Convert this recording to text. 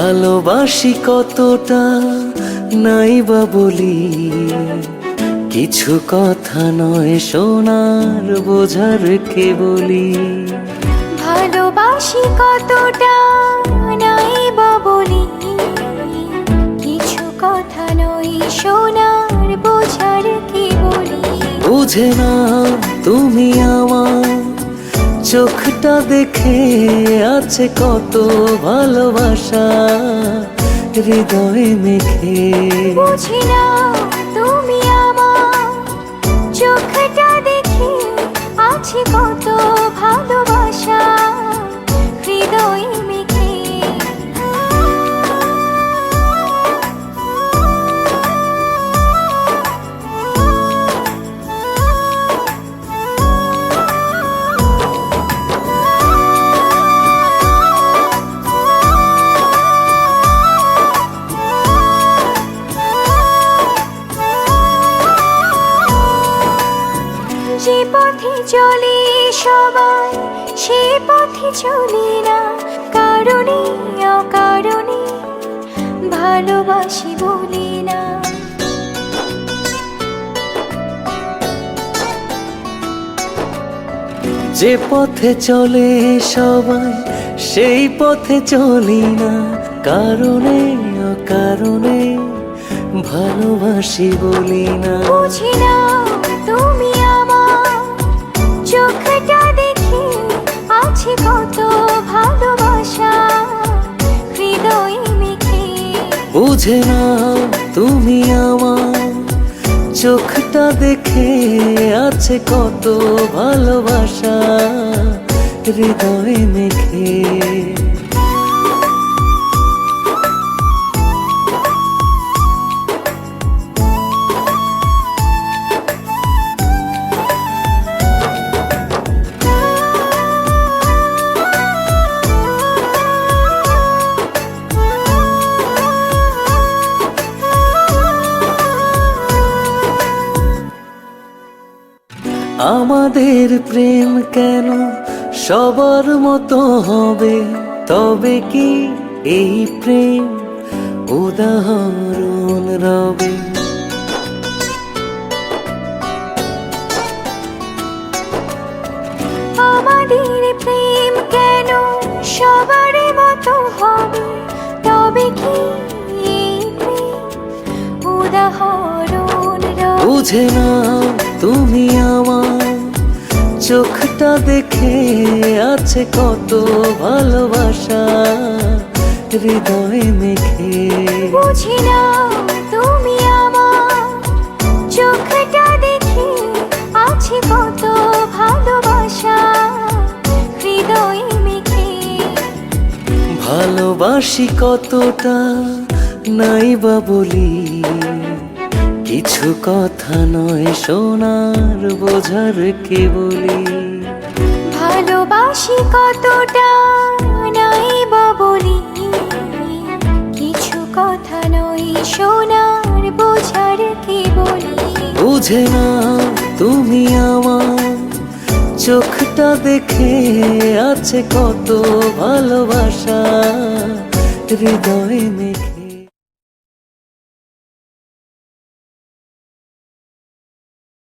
ভালোবাসি কতটা নাই বা বলি, কিছু কথা নয় সোনার বোঝার কে বলি। ভালোবাসি কতটা নাই বা বলি, কিছু কথা নয় সোনার বোঝার কে বলি। বুঝে না তুমি আমার চোখটা দেখে আছে কত ভালোবাসা হৃদয়ে মেখে। বুঝি না তুমি আমার চোখটা দেখে আছে কত ভালোবাসা হৃদয়ে মেখে। যে পথে চলে সবাই সে পথে চলি না, কারণে অকারণে ভালোবাসি বলি না। যে পথে চলে সবাই সেই পথে চলি না, কারণে অকারণে ভালোবাসি বলি না। বুঝি না তুমি আমার চোখটা দেখে আছে কত ভালোবাসা হৃদয়ে মেখে। বুঝে না তুমি আমার চোখটা দেখে আছে কত ভালোবাসা হৃদয়ে মেখে। আমাদের প্রেম কেন সবার মতো হবে, তবে কি এই প্রেম উদাহরণ রবে। আমাদের প্রেম কেন সবার মতো হবে, তবে কি এই প্রেম উদাহরণ রবে। বুঝে না তুমি আমার চোখটা দেখে আছে কত ভালোবাসা হৃদয়ে মেখে। বুঝি না তুমি আমার চোখটা দেখে আছে কত ভালোবাসা হৃদয়ে মেখে। ভালোবাসি কতটা নাই বা বলি, কিছু কথা নয় সোনার বোঝার কে বলি। ভালোবাসি কতটা নাই বা বলি, কিছু কথা নয় সোনার বোঝার কে বলি। বুঝে না তুমি আমার চোখটা দেখে আছে কত ভালোবাসা হৃদয়ে মেখে।